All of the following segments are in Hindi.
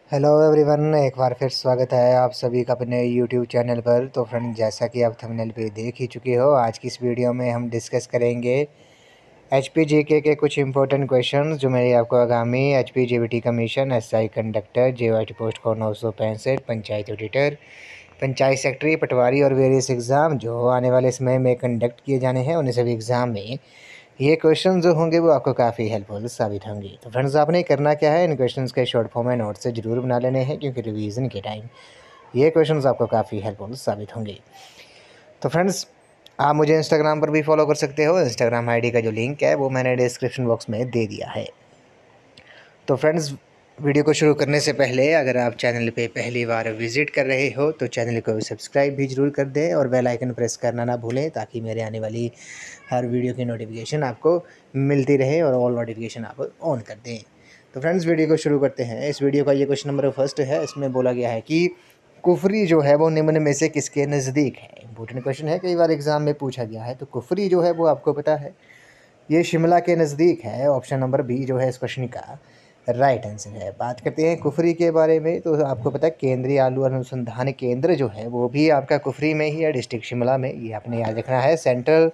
हेलो एवरीवन, एक बार फिर स्वागत है आप सभी का अपने यूट्यूब चैनल पर। तो फ्रेंड, जैसा कि आप थंबनेल पे देख ही चुके हो, आज की इस वीडियो में हम डिस्कस करेंगे एचपीजीके के कुछ इंपॉर्टेंट क्वेश्चंस जो मेरी आपको आगामी एचपीजीबीटी commission, SI conductor, JOIT post को 965, पंचायत ऑडिटर, पंचायत सेक्रेटरी, पटवारी और वेरियस एग्ज़ाम जो आने वाले समय में कंडक्ट किए जाने हैं, उन सभी एग्ज़ाम में ये क्वेश्चन जो होंगे वो आपको काफ़ी हेल्पफुल साबित होंगे। तो फ्रेंड्स, आपने करना क्या है, इन क्वेश्चंस के शॉर्ट फॉर्म में नोट से ज़रूर बना लेने हैं, क्योंकि रिवीजन के टाइम ये क्वेश्चंस आपको काफ़ी हेल्पफुल साबित होंगे। तो फ्रेंड्स, आप मुझे इंस्टाग्राम पर भी फॉलो कर सकते हो। इंस्टाग्राम आईडी का जो लिंक है वो मैंने डिस्क्रिप्शन बॉक्स में दे दिया है। तो फ्रेंड्स, वीडियो को शुरू करने से पहले अगर आप चैनल पे पहली बार विज़िट कर रहे हो तो चैनल को सब्सक्राइब भी ज़रूर कर दें और बेल आइकन प्रेस करना ना भूलें, ताकि मेरे आने वाली हर वीडियो की नोटिफिकेशन आपको मिलती रहे और ऑल नोटिफिकेशन आप ऑन कर दें। तो फ्रेंड्स, वीडियो को शुरू करते हैं। इस वीडियो का ये क्वेश्चन नंबर फर्स्ट है। इसमें बोला गया है कि कुफरी जो है वो निम्न में से किसके नज़दीक है। इंपॉर्टेंट क्वेश्चन है, कई बार एग्जाम में पूछा गया है। तो कुफरी जो है वो आपको पता है ये शिमला के नज़दीक है। ऑप्शन नंबर बी जो है इस क्वेश्चन का राइट आंसर है। बात करते हैं कुफरी के बारे में। तो आपको पता है केंद्रीय आलू अनुसंधान केंद्र जो है वो भी आपका कुफरी में ही है, डिस्ट्रिक्ट शिमला में। ये आपने याद रखना है। सेंट्रल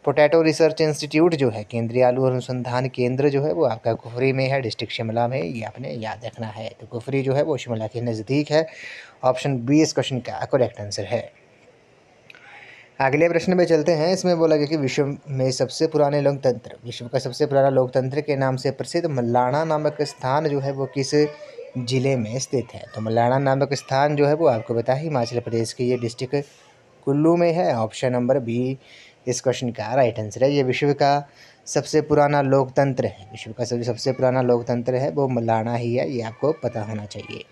पोटैटो रिसर्च इंस्टीट्यूट जो है, केंद्रीय आलू अनुसंधान केंद्र जो है वो आपका कुफरी में है, डिस्ट्रिक्ट शिमला में। ये आपने याद रखना है। तो कुफरी जो है वो शिमला के नज़दीक है। ऑप्शन बी इस क्वेश्चन का करेक्ट आंसर है। अगले प्रश्न में चलते हैं। इसमें बोला गया कि विश्व में सबसे पुराने लोकतंत्र, विश्व का सबसे पुराना लोकतंत्र के नाम से प्रसिद्ध मल्लाना नामक स्थान जो है वो किस जिले में स्थित है। तो मल्लाना नामक स्थान जो है वो आपको पता है हिमाचल प्रदेश के ये डिस्ट्रिक्ट कुल्लू में है। ऑप्शन नंबर बी इस क्वेश्चन का राइट आंसर है। ये विश्व का सबसे पुराना लोकतंत्र है। विश्व का सबसे पुराना लोकतंत्र है वो मल्लाना ही है, ये आपको पता होना चाहिए।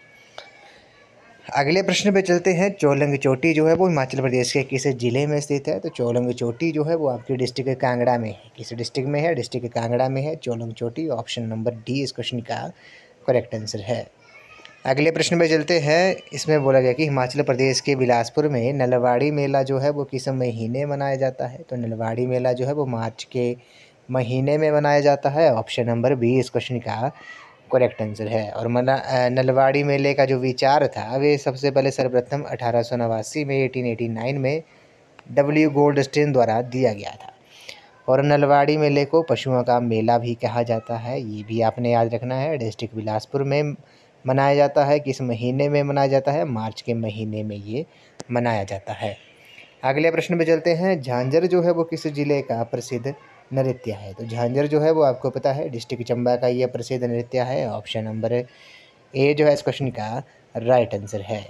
अगले प्रश्न पे चलते हैं। चोलंग चोटी जो है वो हिमाचल प्रदेश के किस जिले में स्थित है। तो चोलंग चोटी जो है वो आपकी डिस्ट्रिक्ट कांगड़ा में है। किस डिस्ट्रिक्ट में है? डिस्ट्रिक्ट कांगड़ा में है चोलंग चोटी। ऑप्शन नंबर डी इस क्वेश्चन का करेक्ट आंसर है। अगले प्रश्न पे चलते हैं। इसमें बोला गया कि हिमाचल प्रदेश के बिलासपुर में नलवाड़ी मेला जो है वो किस महीने मनाया जाता है। तो नलवाड़ी मेला जो है वो मार्च के महीने में मनाया जाता है। ऑप्शन नंबर बी इस क्वेश्चन का करेक्ट आंसर है। और नलवाड़ी मेले का जो विचार था वे सबसे पहले सर्वप्रथम 1889 में 1889 में डब्ल्यू गोल्डस्टीन द्वारा दिया गया था। और नलवाड़ी मेले को पशुओं का मेला भी कहा जाता है, ये भी आपने याद रखना है। डिस्ट्रिक्ट बिलासपुर में मनाया जाता है। किस महीने में मनाया जाता है? मार्च के महीने में ये मनाया जाता है। अगले प्रश्न पे चलते हैं। झांझर जो है वो किस जिले का प्रसिद्ध नृत्य है। तो झांझर जो है वो आपको पता है डिस्ट्रिक्ट चंबा का ये प्रसिद्ध नृत्य है। ऑप्शन नंबर ए जो है इस क्वेश्चन का राइट आंसर है।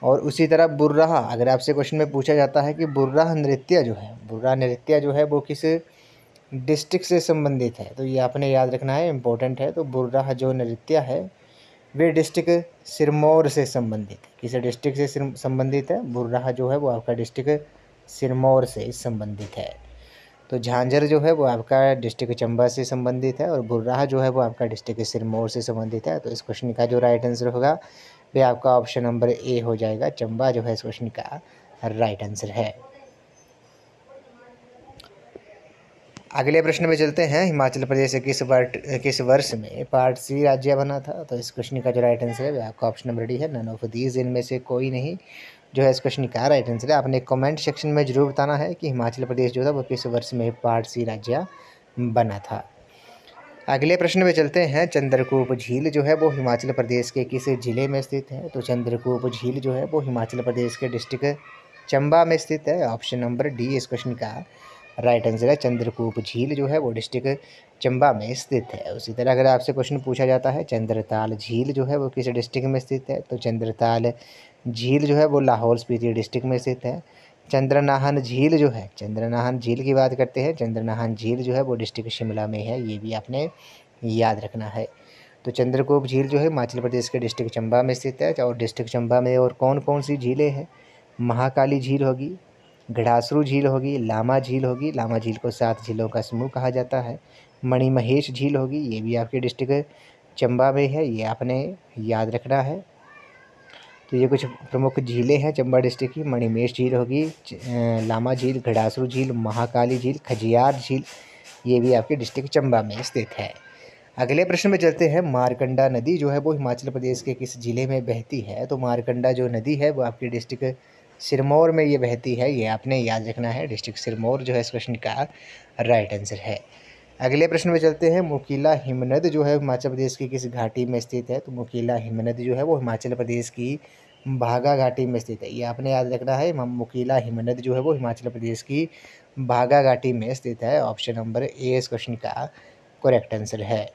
और उसी तरह बुर्राह, अगर आपसे क्वेश्चन में पूछा जाता है कि बुर्राह नृत्य जो है वो किस डिस्ट्रिक्ट से संबंधित है, तो ये आपने याद रखना है, इम्पोर्टेंट है। तो बुर्राह जो नृत्य है वे डिस्ट्रिक्ट सिरमौर से संबंधित है। किस डिस्ट्रिक्ट से संबंधित है? बुर्राह जो है वो आपका डिस्ट्रिक्ट सिरमौर से संबंधित है। तो झांझर जो है वो आपका डिस्ट्रिक्ट चंबा से संबंधित है और बुर्राह जो है वो आपका डिस्ट्रिक्ट सिरमौर से संबंधित है। तो इस क्वेश्चन का जो राइट आंसर होगा वे आपका ऑप्शन नंबर ए हो जाएगा। चंबा जो है इस क्वेश्चन का राइट आंसर है। अगले प्रश्न में चलते हैं। हिमाचल प्रदेश से किस वर्ष में पार्ट सी राज्य बना था। तो इस क्वेश्चन का जो राइट आंसर है आपका ऑप्शन नंबर डी है। नन ऑफ दीज, इनमें से कोई नहीं जो है इस क्वेश्चन का राइट आंसर है। आपने कमेंट सेक्शन में जरूर बताना है कि हिमाचल प्रदेश जो था वो किस वर्ष में पार्ट सी राज्य बना था। अगले प्रश्न में चलते हैं। चंद्रकूप झील जो है वो हिमाचल प्रदेश के किस जिले में स्थित है। तो चंद्रकूप झील जो है वो हिमाचल प्रदेश के डिस्ट्रिक्ट चंबा में स्थित है। ऑप्शन नंबर डी इस क्वेश्चन का राइट आंसर है। चंद्रकूप झील जो है वो डिस्ट्रिक्ट चंबा में स्थित है। उसी तरह अगर आपसे क्वेश्चन पूछा जाता है चंद्रताल झील जो है वो किस डिस्ट्रिक्ट में स्थित है। तो चंद्रताल झील जो है वो लाहौल स्पीति डिस्ट्रिक्ट में स्थित है। चंद्रनाहन झील जो है, चंद्रनाहन झील की बात करते हैं, चंद्रनाहन झील जो है वो डिस्ट्रिक्ट शिमला में है, ये भी आपने याद रखना है। तो चंद्रकूप झील जो है हिमाचल प्रदेश के डिस्ट्रिक्ट चंबा में स्थित है। और डिस्ट्रिक्ट चंबा में और कौन कौन सी झीलें हैं? महाकाली झील होगी, घड़ासरू झील होगी, लामा झील होगी। लामा झील को 7 झीलों का समूह कहा जाता है। मणिमहेश झील होगी, ये भी आपके डिस्ट्रिक्ट चंबा में है, ये आपने याद रखना है। तो ये कुछ प्रमुख झीलें हैं चंबा डिस्ट्रिक्ट की। मणिमहेश झील होगी, लामा झील, घड़ासरू झील, महाकाली झील, खजियार झील, ये भी आपके डिस्ट्रिक्ट चंबा में स्थित है। अगले प्रश्न में चलते हैं, मारकंडा नदी जो है वो हिमाचल प्रदेश के किस ज़िले में बहती है? तो मारकंडा जो नदी है वो आपकी डिस्ट्रिक्ट सिरमौर में ये बहती है, ये आपने याद रखना है। डिस्ट्रिक्ट सिरमौर जो है इस क्वेश्चन का राइट आंसर है। अगले प्रश्न में चलते हैं, मुकीला हिमनद जो है हिमाचल प्रदेश की किस घाटी में स्थित है? तो मुकीला हिमनद जो है वो हिमाचल प्रदेश की बाघा घाटी में स्थित है, ये आपने याद रखना है। मुकीला हिमनद जो है वो हिमाचल प्रदेश की बाघा घाटी में स्थित है। ऑप्शन नंबर ए इस क्वेश्चन का करेक्ट आंसर है।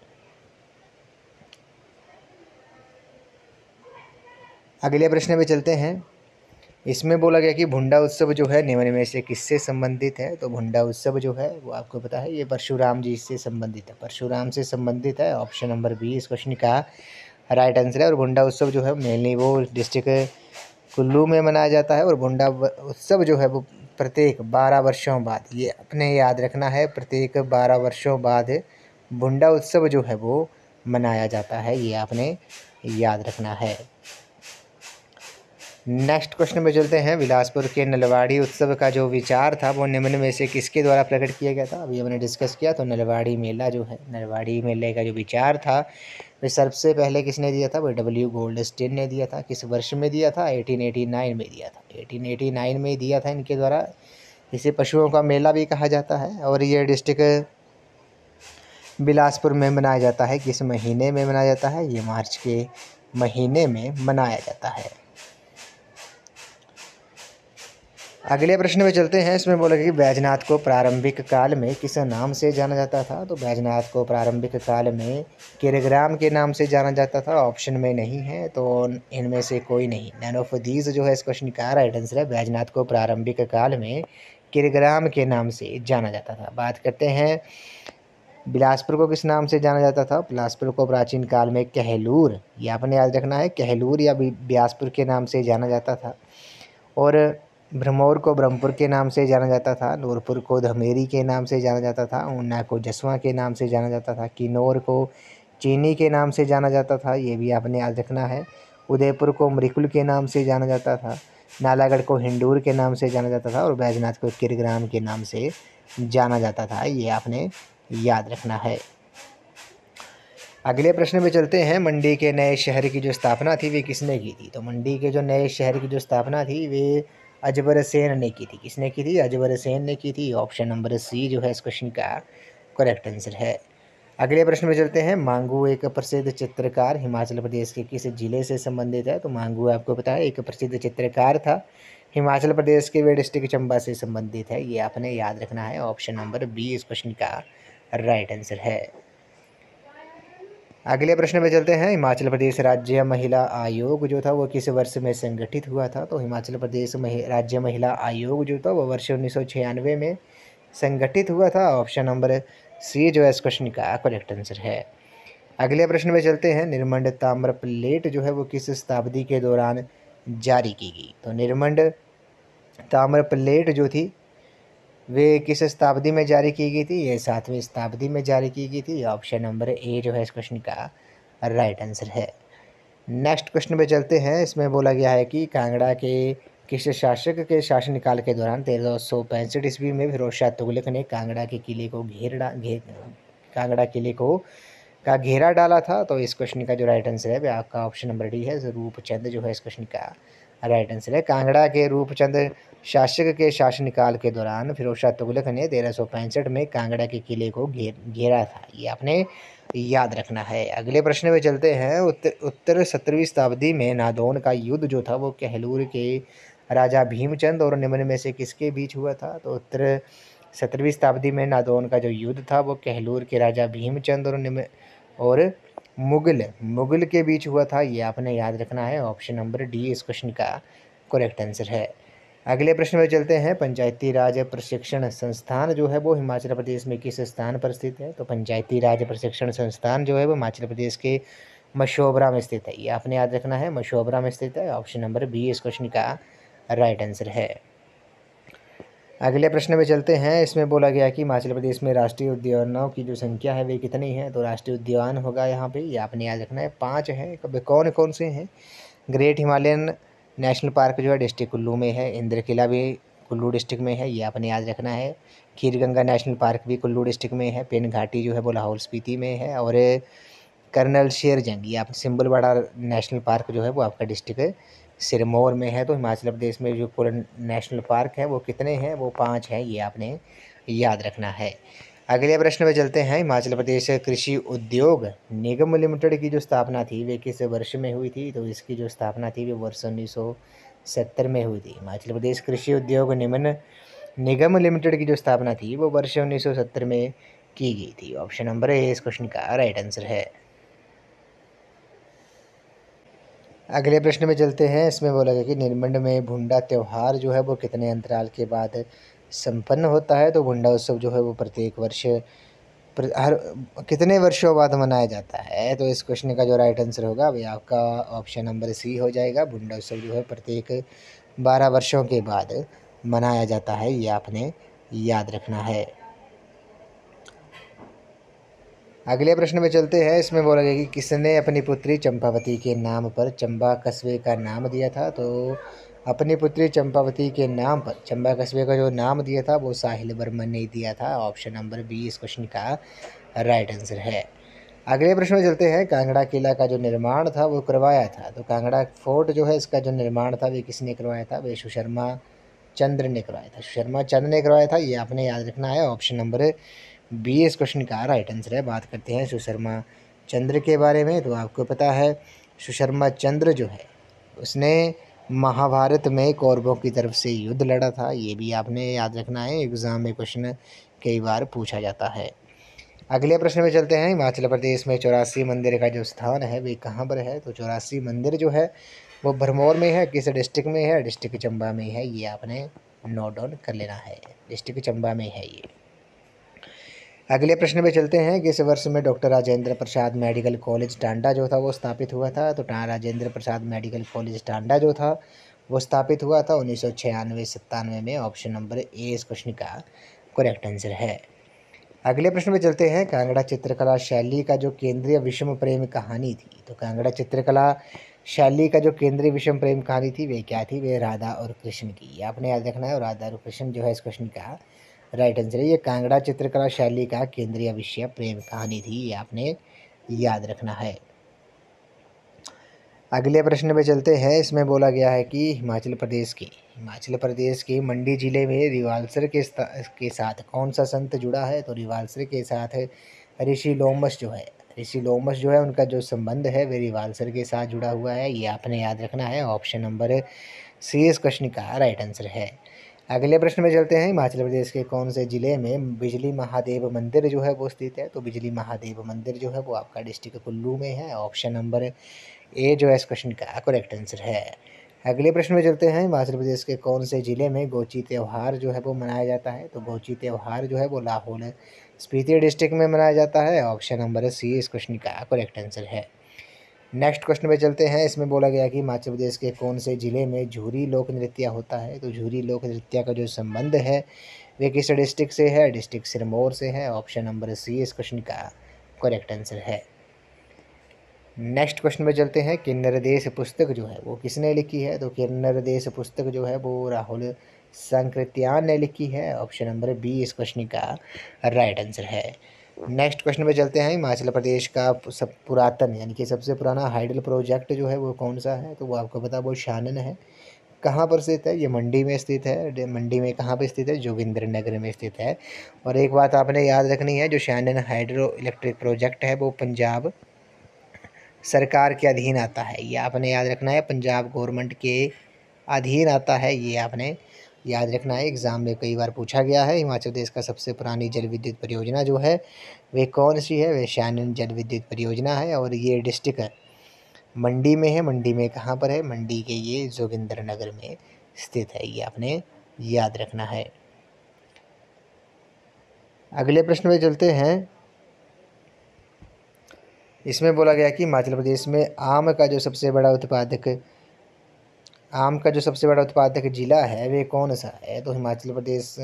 अगले प्रश्न में चलते हैं, इसमें बोला गया कि भुंडा उत्सव जो है निम्न में से किससे संबंधित है? तो भुंडा उत्सव जो है वो आपको पता है ये परशुराम जी से संबंधित है, परशुराम से संबंधित है। ऑप्शन नंबर बी इस क्वेश्चन का राइट आंसर है। और भुंडा उत्सव जो है मेनली वो डिस्ट्रिक्ट कुल्लू में मनाया जाता है। और भुंडा उत्सव जो है वो प्रत्येक 12 वर्षों बाद, ये अपने याद रखना है, प्रत्येक 12 वर्षों बाद भुंडा उत्सव जो है वो मनाया जाता है, ये आपने याद रखना है। नेक्स्ट क्वेश्चन में चलते हैं, बिलासपुर के नलवाड़ी उत्सव का जो विचार था वो निम्न में से किसके द्वारा प्रकट किया गया था? अभी हमने डिस्कस किया। तो नलवाड़ी मेला जो है, नलवाड़ी मेले का जो विचार था वे सबसे पहले किसने दिया था? वो डब्ल्यू गोल्डस्टीन ने दिया था। किस वर्ष में दिया था? 1889 में दिया था, 1889 में दिया था इनके द्वारा। इसे पशुओं का मेला भी कहा जाता है। और ये डिस्ट्रिक्ट बिलासपुर में मनाया जाता है। किस महीने में मनाया जाता है? ये मार्च के महीने में मनाया जाता है। अगले प्रश्न में चलते हैं, इसमें बोला कि बैजनाथ को प्रारंभिक काल में किस नाम से जाना जाता था? तो बैजनाथ को प्रारंभिक काल में किरग्राम के नाम से जाना जाता था। ऑप्शन में नहीं है, तो इनमें से कोई नहीं, नन ऑफ दीज जो है इस क्वेश्चन का राइट आंसर है। बैजनाथ को प्रारंभिक काल में किरग्राम के नाम से जाना जाता था। बात करते हैं, बिलासपुर को किस नाम से जाना जाता था? बिलासपुर को प्राचीन काल में कहलूर, ये आपने याद रखना है, कहलूर या बिलासपुर के नाम से जाना जाता था। और भ्रमौर को ब्रह्मपुर के नाम से जाना जाता था। नूरपुर को धमेरी के नाम से जाना जाता था। ऊना को जसवा के नाम से जाना जाता था। किन्नौर को चीनी के नाम से जाना जाता था, ये भी आपने याद रखना है। उदयपुर को मृकुल के नाम से जाना जाता था। नालागढ़ को हिंडूर के नाम से जाना जाता था। और बैजनाथ को किरग्राम के नाम से जाना जाता था, ये आपने याद रखना है। अगले प्रश्न में चलते हैं, मंडी के नए शहर की जो स्थापना थी वे किसने की थी? तो मंडी के जो नए शहर की जो स्थापना थी वे अजबर सेन ने की थी। किसने की थी? अजबर सेन ने की थी। ऑप्शन नंबर सी जो है इस क्वेश्चन का करेक्ट आंसर है। अगले प्रश्न में चलते हैं, मांगू एक प्रसिद्ध चित्रकार हिमाचल प्रदेश के किस जिले से संबंधित है? तो मांगू आपको पता है एक प्रसिद्ध चित्रकार था, हिमाचल प्रदेश के वे डिस्ट्रिक्ट चंबा से संबंधित है, ये आपने याद रखना है। ऑप्शन नंबर बी इस क्वेश्चन का राइट आंसर है। अगले प्रश्न में चलते हैं, हिमाचल प्रदेश राज्य महिला आयोग जो था वो किस वर्ष में संगठित हुआ था? तो हिमाचल प्रदेश राज्य महिला आयोग जो था वो वर्ष 1996 में संगठित हुआ था। ऑप्शन नंबर सी जो है इस क्वेश्चन का करेक्ट आंसर है। अगले प्रश्न में चलते हैं, निर्मंड ताम्र प्लेट जो है वो किस शताब्दी के दौरान जारी की गई? तो निर्मंड ताम्र प्लेट जो थी वे किस शताब्दी में जारी की गई थी? ये 7वीं शताब्दी में जारी की गई थी। ऑप्शन नंबर ए जो है इस क्वेश्चन का राइट आंसर है। नेक्स्ट क्वेश्चन पे चलते हैं, इसमें बोला गया है कि कांगड़ा के किस शासक के शासनकाल के दौरान 1365 ईस्वी में फिरोज शाह तुगलक ने कांगड़ा के किले को कांगड़ा किले को का घेरा डाला था? तो इस क्वेश्चन का जो राइट आंसर है वह आपका ऑप्शन नंबर डी है, रूपचंद जो है इस क्वेश्चन का राइट आंसर है। कांगड़ा के रूपचंद शासक के शासनकाल के दौरान फिरोज शाह तुगलक ने 1365 में कांगड़ा के किले को घेरा था, ये आपने याद रखना है। अगले प्रश्न में चलते हैं, उत्तर 17वीं शताब्दी में नादौन का युद्ध जो था वो कहलूर के राजा भीमचंद और निम्न में से किसके बीच हुआ था? तो उत्तर 17वीं शताब्दी में नादौन का जो युद्ध था वो कहलूर के राजा भीमचंद और मुगल के बीच हुआ था, ये आपने याद रखना है। ऑप्शन नंबर डी इस क्वेश्चन का करेक्ट आंसर है। अगले प्रश्न में चलते हैं, पंचायती राज प्रशिक्षण संस्थान जो है वो हिमाचल प्रदेश में किस स्थान पर स्थित है? तो पंचायती राज प्रशिक्षण संस्थान जो है वो हिमाचल प्रदेश के मशोबरा में स्थित है, ये आपने याद रखना है, मशोबरा में स्थित है। ऑप्शन नंबर बी इस क्वेश्चन का राइट आंसर है। अगले प्रश्न में चलते हैं, इसमें बोला गया कि हिमाचल प्रदेश में राष्ट्रीय उद्यानों की जो संख्या है वे कितनी है? तो राष्ट्रीय उद्यान होगा यहाँ पे, ये आपने याद रखना है, 5 है। कब कौन कौन से हैं? ग्रेट हिमालयन नेशनल पार्क जो है डिस्ट्रिक्ट कुल्लू में है। इंद्र किला भी कुल्लू डिस्ट्रिक्ट में है, ये आपने याद रखना है। खीरगंगा नेशनल पार्क भी कुल्लू डिस्ट्रिक्ट में है। पेन घाटी जो है वो लाहौल स्पीति में है। और कर्नल शेर जंग, ये आप सिंबलवाड़ा नेशनल पार्क जो है वो आपका डिस्ट्रिक्ट सिरमौर में है। तो हिमाचल प्रदेश में जो कुल नेशनल पार्क हैं वो कितने हैं, वो 5 हैं, ये आपने याद रखना है। अगले प्रश्न में चलते हैं। हिमाचल प्रदेश कृषि उद्योग निगम लिमिटेड की जो स्थापना थी वे किस वर्ष में हुई थी, तो इसकी जो स्थापना थी वो वर्ष 1970 में हुई थी। हिमाचल प्रदेश कृषि उद्योग निगम लिमिटेड की जो स्थापना थी वो वर्ष 1970 में की गई थी। ऑप्शन नंबर ए इस क्वेश्चन का राइट आंसर है। अगले प्रश्न में चलते हैं। इसमें बोला गया कि निरमंड में भुंडा त्यौहार जो है वो कितने अंतराल के बाद संपन्न होता है, तो भुंडा उत्सव जो है वो प्रत्येक वर्ष हर कितने वर्षों बाद मनाया जाता है, तो इस क्वेश्चन का जो राइट आंसर होगा वह आपका ऑप्शन नंबर सी हो जाएगा। भुंडा उत्सव जो है प्रत्येक 12 वर्षों के बाद मनाया जाता है, ये आपने याद रखना है। अगले प्रश्न में चलते हैं। इसमें बोला गया कि किसने अपनी पुत्री चंपावती के नाम पर चंबा कस्बे का नाम दिया था, तो अपनी पुत्री चंपावती के नाम पर चंबा कस्बे का जो नाम दिया था वो साहिल वर्मन ने दिया था। ऑप्शन नंबर बी इस क्वेश्चन का राइट आंसर है। अगले प्रश्न में चलते हैं। कांगड़ा किला का जो निर्माण था वो करवाया था, तो कांगड़ा फोर्ट जो है इसका जो निर्माण था वे किसने करवाया था, वे सुशर्मा चंद्र ने करवाया था। सुशर्मा चंद्र ने करवाया था, ये आपने याद रखना है। ऑप्शन नंबर बी इस क्वेश्चन का राइट आंसर है। बात करते हैं सुशर्मा चंद्र के बारे में, तो आपको पता है सुशर्मा चंद्र जो है उसने महाभारत में कौरवों की तरफ से युद्ध लड़ा था, ये भी आपने याद रखना है। एग्ज़ाम में क्वेश्चन कई बार पूछा जाता है। अगले प्रश्न में चलते हैं। हिमाचल प्रदेश में 84 मंदिर का जो स्थान है वे कहाँ पर है, तो 84 मंदिर जो है वो भरमौर में है। किस डिस्ट्रिक्ट में है, डिस्ट्रिक्ट चंबा में है, ये आपने नोट डाउन कर लेना है। डिस्ट्रिक्ट चंबा में है ये। अगले प्रश्न में चलते हैं। किस वर्ष में doctor Rajendra Prasad medical college Tanda जो था वो स्थापित हुआ था, तो राजेंद्र प्रसाद मेडिकल कॉलेज टांडा जो था वो स्थापित हुआ था 1996-97 में। ऑप्शन नंबर ए इस क्वेश्चन का करेक्ट आंसर है। अगले प्रश्न में चलते हैं। कांगड़ा चित्रकला शैली का जो केंद्रीय विषम प्रेम कहानी थी, तो कांगड़ा चित्रकला शैली का जो केंद्रीय विषम प्रेम कहानी थी वे क्या थी, वे राधा और कृष्ण की, आपने याद रखना है। और राधा और कृष्ण जो है इस क्वेश्चन का राइट आंसर है। ये कांगड़ा चित्रकला शैली का केंद्रीय विषय प्रेम कहानी थी, ये आपने याद रखना है। अगले प्रश्न में चलते हैं। इसमें बोला गया है कि हिमाचल प्रदेश के मंडी जिले में रिवाल्सर के साथ कौन सा संत जुड़ा है, तो रिवाल्सर के साथ ऋषि लोमस जो है उनका जो संबंध है वे रिवाल्सर के साथ जुड़ा हुआ है, ये आपने याद रखना है। ऑप्शन नंबर सी इस क्वेश्चन का राइट आंसर है। अगले प्रश्न में चलते हैं। हिमाचल प्रदेश के कौन से ज़िले में बिजली महादेव मंदिर जो है वो स्थित है, तो बिजली महादेव मंदिर जो है वो आपका डिस्ट्रिक्ट कुल्लू में है। ऑप्शन नंबर ए जो है इस क्वेश्चन का करेक्ट आंसर है। अगले प्रश्न में चलते हैं। हिमाचल प्रदेश के कौन से ज़िले में गोची त्यौहार जो है वो मनाया जाता है, तो गोची त्यौहार जो है वो लाहौल स्पीति डिस्ट्रिक्ट में मनाया जाता है। ऑप्शन नंबर सी इस क्वेश्चन का करेक्ट आंसर है। नेक्स्ट क्वेश्चन में चलते हैं। इसमें बोला गया कि हिमाचल प्रदेश के कौन से ज़िले में झूरी लोक नृत्य होता है, तो झूरी लोक नृत्य का जो संबंध है वे किस डिस्ट्रिक्ट से है, डिस्ट्रिक्ट सिरमौर से है। ऑप्शन नंबर सी इस क्वेश्चन का करेक्ट आंसर है। नेक्स्ट क्वेश्चन में चलते हैं। किन्नर देश पुस्तक जो है वो किसने लिखी है, तो किन्नर देश पुस्तक जो है वो राहुल सांकृत्यान ने लिखी है। ऑप्शन नंबर बी इस क्वेश्चन का राइट आंसर है। नेक्स्ट क्वेश्चन में चलते हैं। हिमाचल प्रदेश का सब पुरातन यानी कि सबसे पुराना हाइडल प्रोजेक्ट जो है वो कौन सा है, तो वो आपको पता है वो शानन है। कहाँ पर स्थित है, ये मंडी में स्थित है। मंडी में कहाँ पर स्थित है, जोगिंद्र नगर में स्थित है। और एक बात आपने याद रखनी है, जो शानन हाइड्रो इलेक्ट्रिक प्रोजेक्ट है वो पंजाब सरकार के अधीन आता है, ये आपने याद रखना है। पंजाब गवर्नमेंट के अधीन आता है, ये आपने याद रखना है। एग्ज़ाम में कई बार पूछा गया है। हिमाचल प्रदेश का सबसे पुरानी जल विद्युत परियोजना जो है वे कौन सी है, वे शैनन जल विद्युत परियोजना है। और ये डिस्ट्रिक्ट मंडी में है। मंडी में कहाँ पर है, मंडी के ये जोगिंद्र नगर में स्थित है, ये आपने याद रखना है। अगले प्रश्न में चलते हैं। इसमें बोला गया कि हिमाचल प्रदेश में आम का जो सबसे बड़ा उत्पादक ज़िला है वे कौन सा है, तो हिमाचल प्रदेश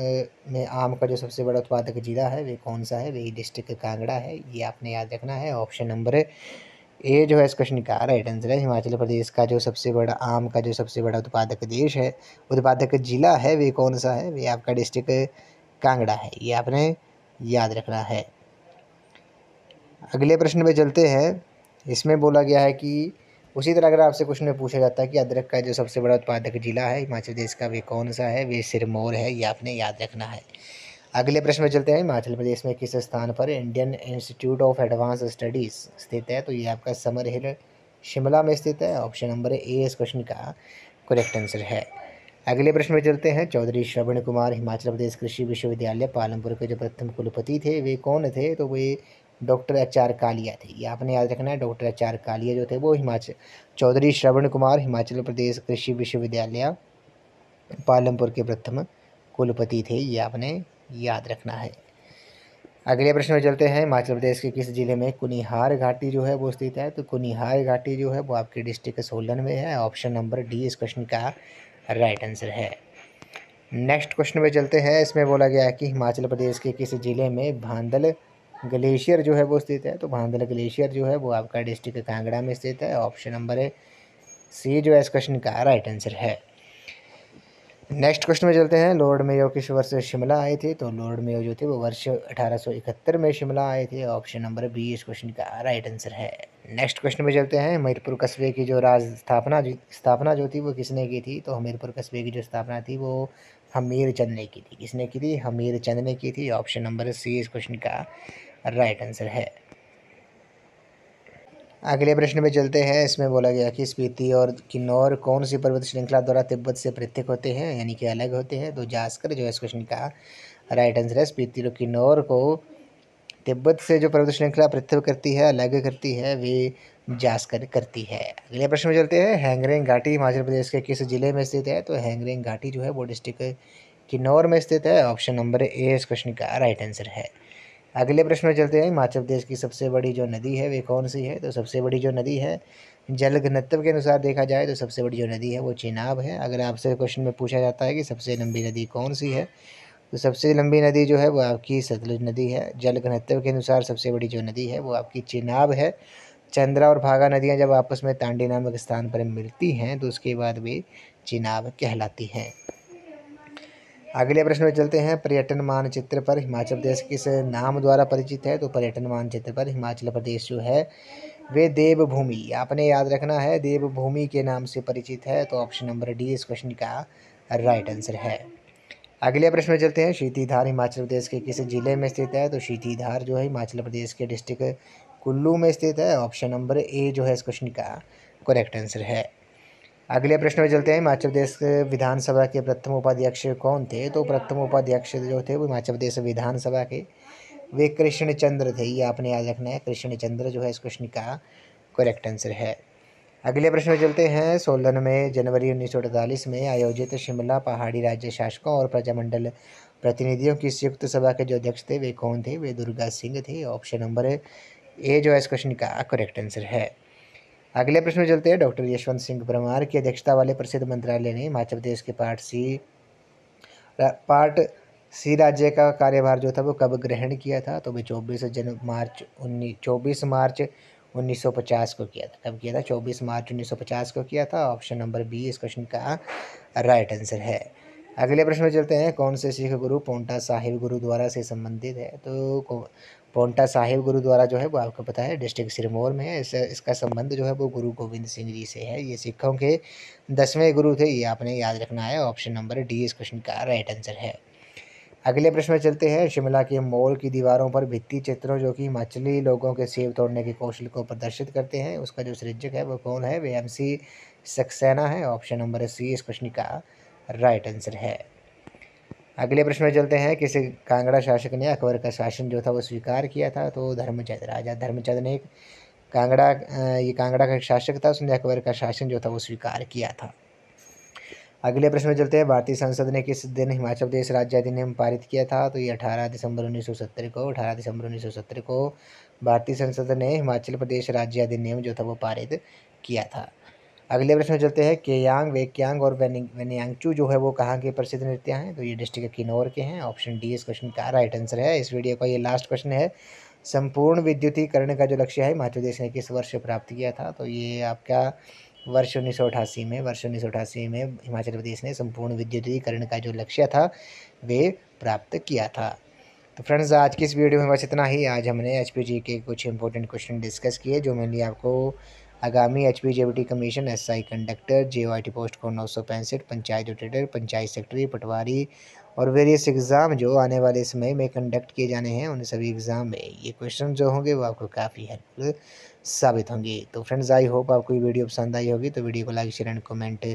में आम का जो सबसे बड़ा उत्पादक ज़िला है वे कौन सा है, वही डिस्ट्रिक्ट कांगड़ा है, ये आपने याद रखना है। ऑप्शन नंबर ए जो है इस क्वेश्चन का राइट आंसर है। हिमाचल प्रदेश का जो सबसे बड़ा आम का जो सबसे बड़ा उत्पादक देश है, उत्पादक जिला है, वे कौन सा है? वे आपका डिस्ट्रिक्ट कांगड़ा है। ये आपने याद रखना है। अगले प्रश्न में चलते हैं। इसमें बोला गया है कि उसी तरह अगर आपसे क्वेश्चन में पूछा जाता है कि अदरक का जो सबसे बड़ा उत्पादक जिला है हिमाचल प्रदेश का, वे कौन सा है? वे सिरमौर है। ये आपने याद रखना है। अगले प्रश्न में चलते हैं। हिमाचल प्रदेश में किस स्थान पर Indian institute of advance studies स्थित है? तो ये आपका समर हिल शिमला में स्थित है। ऑप्शन नंबर ए इस क्वेश्चन का करेक्ट आंसर है। अगले प्रश्न में चलते हैं। चौधरी श्रवण कुमार हिमाचल प्रदेश कृषि विश्वविद्यालय पालमपुर के जो प्रथम कुलपति थे वे कौन थे? तो वे डॉक्टर एच.आर. कालिया थे। ये आपने याद रखना है। Doctor HR. कालिया जो थे वो हिमाचल चौधरी श्रवण कुमार हिमाचल प्रदेश कृषि विश्वविद्यालय पालमपुर के प्रथम कुलपति थे। ये आपने याद रखना है। अगले प्रश्न में चलते हैं। हिमाचल प्रदेश के किस जिले में कुनिहार घाटी जो है वो स्थित है? तो कुनिहार घाटी जो है वो आपके डिस्ट्रिक्ट सोलन में है। ऑप्शन नंबर डी इस क्वेश्चन का राइट आंसर है। नेक्स्ट क्वेश्चन में चलते हैं। इसमें बोला गया है कि हिमाचल प्रदेश के किस जिले में भांदल ग्लेशियर जो है वो स्थित है? तो भांदल ग्लेशियर जो है वो आपका डिस्ट्रिक्ट कांगड़ा में स्थित है। ऑप्शन नंबर सी जो है इस क्वेश्चन का राइट आंसर है। नेक्स्ट क्वेश्चन में चलते हैं। लॉर्ड मेयो किस वर्ष शिमला आए थे? तो लॉर्ड मेयो जो थे वो वर्ष 1871 में शिमला आए थे। ऑप्शन नंबर बी इस क्वेश्चन का राइट आंसर है। नेक्स्ट क्वेश्चन में चलते हैं। हमीरपुर कस्बे की जो स्थापना जो थी वो किसने की थी? तो हमीरपुर कस्बे की जो स्थापना थी वो हमीर चंद ने की थी। किसने की थी? हमीर चंद ने की थी। ऑप्शन नंबर सी इस क्वेश्चन का राइट आंसर है। अगले प्रश्न में चलते हैं। इसमें बोला गया कि स्पीति और किन्नौर कौन सी पर्वत श्रृंखला द्वारा तिब्बत से पृथक होते हैं, यानी कि अलग होते हैं? तो जास्कर जो है इस क्वेश्चन का राइट आंसर है। स्पीति और किन्नौर को तिब्बत से जो पर्वत श्रृंखला पृथक करती है, अलग करती है, वे जास्कर करती है। अगले प्रश्न में चलते हैं। हैंगरेंग घाटी हिमाचल प्रदेश के किस जिले में स्थित है? तो हैंगरेंग घाटी जो है वो डिस्ट्रिक्ट किन्नौर में स्थित है। ऑप्शन नंबर ए इस क्वेश्चन का राइट आंसर है। अगले प्रश्न में चलते हैं। हिमाचल प्रदेश की सबसे बड़ी जो नदी है वे कौन सी है? तो सबसे बड़ी जो नदी है जल घनत्व के अनुसार देखा जाए तो सबसे बड़ी जो नदी है वो चिनाब है। अगर आपसे क्वेश्चन में पूछा जाता है कि सबसे लंबी नदी कौन सी है, तो सबसे लंबी नदी जो है वो आपकी सतलुज नदी है। जल घनत्व के अनुसार सबसे बड़ी जो नदी है वो आपकी चिनाब है। चंद्रा और भागा नदियाँ जब आपस में तांडी नामक स्थान पर मिलती हैं तो उसके बाद वे चिनाब कहलाती हैं। अगले प्रश्न में चलते हैं। पर्यटन मानचित्र पर हिमाचल प्रदेश किस नाम द्वारा परिचित है? तो पर्यटन मानचित्र पर हिमाचल प्रदेश जो है वे देवभूमि, आपने याद रखना है, देवभूमि के नाम से परिचित है। तो ऑप्शन नंबर डी इस क्वेश्चन का राइट आंसर है। अगले प्रश्न में चलते हैं। शीतीधार हिमाचल प्रदेश के किस जिले में स्थित है? तो शीतीधार जो है हिमाचल प्रदेश के डिस्ट्रिक्ट कुल्लू में स्थित है। ऑप्शन नंबर ए जो है इस क्वेश्चन का करेक्ट आंसर है। अगले प्रश्न में चलते हैं। हिमाचल प्रदेश विधानसभा के प्रथम उपाध्यक्ष कौन थे? तो प्रथम उपाध्यक्ष जो थे वो हिमाचल प्रदेश विधानसभा के वे कृष्ण चंद्र थे। ये आपने याद रखना है। कृष्ण चंद्र जो है इस क्वेश्चन का करेक्ट आंसर है। अगले प्रश्न में चलते हैं। सोलन में जनवरी 1948 में आयोजित शिमला पहाड़ी राज्य शासकों और प्रजामंडल प्रतिनिधियों की संयुक्त सभा के जो अध्यक्ष थे वे कौन थे? वे दुर्गा सिंह थे। ऑप्शन नंबर ए जो है इस क्वेश्चन का करेक्ट आंसर है। अगले प्रश्न में चलते हैं। डॉक्टर यशवंत सिंह परमार की अध्यक्षता वाले प्रसिद्ध मंत्रालय ने हिमाचल प्रदेश के पार्ट सी राज्य का कार्यभार जो था वो कब ग्रहण किया था? तो वे 24 मार्च 1950 को किया था। कब किया था? 24 मार्च 1950 को किया था। ऑप्शन नंबर बी इस क्वेश्चन का राइट आंसर है। अगले प्रश्न में चलते हैं। कौन से सिख गुरु पोंटा साहिब गुरुद्वारा से संबंधित है? तो पोंटा साहिब गुरुद्वारा जो है वो आपको पता है डिस्ट्रिक्ट सिरमौर में है। इसका संबंध जो है वो गुरु गोविंद सिंह जी से है। ये सिखों के 10वें गुरु थे। ये आपने याद रखना है। ऑप्शन नंबर डी इस क्वेश्चन का राइट आंसर है। अगले प्रश्न में चलते हैं। शिमला के मॉल की दीवारों पर भित्ति चित्रों जो कि हिमाचली लोगों के सेब तोड़ने के कौशल को प्रदर्शित करते हैं, उसका जो सृजक है वो कौन है? वे MC सक्सेना है। ऑप्शन नंबर सी इस क्वेश्चन का राइट आंसर है। अगले प्रश्न में चलते हैं। किस कांगड़ा शासक ने अकबर का शासन जो था वो स्वीकार किया था? तो धर्मचंद, राजा धर्मचंद ने ये कांगड़ा का शासक था, उसने अकबर का शासन जो था वो स्वीकार किया था। अगले प्रश्न में चलते हैं। भारतीय संसद ने किस दिन हिमाचल प्रदेश राज्य अधिनियम पारित किया था? तो ये 18 दिसंबर 1970 को भारतीय संसद ने हिमाचल प्रदेश राज्य अधिनियम जो था वो पारित किया था। अगले प्रश्न में चलते हैं। केयांग, वेक्यांग और वेनियांगचू जो है वो कहाँ के प्रसिद्ध नृत्य हैं? तो ये डिस्ट्रिक्ट किन्नौर के हैं। ऑप्शन डी इस क्वेश्चन का राइट आंसर है। इस वीडियो का ये लास्ट क्वेश्चन है। संपूर्ण विद्युतीकरण का जो लक्ष्य है हिमाचल प्रदेश ने किस वर्ष प्राप्त किया था? तो ये आपका वर्ष 1988 में हिमाचल प्रदेश ने संपूर्ण विद्युतीकरण का जो लक्ष्य था वे प्राप्त किया था। तो फ्रेंड्स आज की इस वीडियो में बस इतना ही। आज हमने एचपीजी के कुछ इंपॉर्टेंट क्वेश्चन डिस्कस किए जो मेनली आपको आगामी HPGABT commission, SI conductor, JOIT post code 965, panchayat auditor, panchayat secretary, patwari और वेरियस एग्ज़ाम जो आने वाले समय में कंडक्ट किए जाने हैं उन सभी एग्ज़ाम में ये क्वेश्चन जो होंगे वो आपको काफ़ी हेल्पफुल साबित होंगे। तो फ्रेंड्स आई होप आपको ये वीडियो पसंद आई होगी, तो वीडियो को लाइक, शेयर एंड कमेंट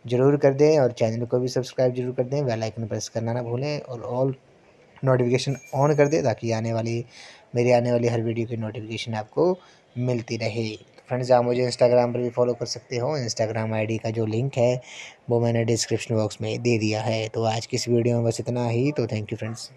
जरूर कर दें और चैनल को भी सब्सक्राइब जरूर कर दें। बेल आइकन प्रेस करना ना भूलें और ऑल नोटिफिकेशन ऑन कर दे ताकि मेरी आने वाली हर वीडियो की नोटिफिकेशन आपको मिलती रहे। तो फ्रेंड्स आप मुझे इंस्टाग्राम पर भी फॉलो कर सकते हो। इंस्टाग्राम आईडी का जो लिंक है वो मैंने डिस्क्रिप्शन बॉक्स में दे दिया है। तो आज की इस वीडियो में बस इतना ही। तो थैंक यू फ्रेंड्स।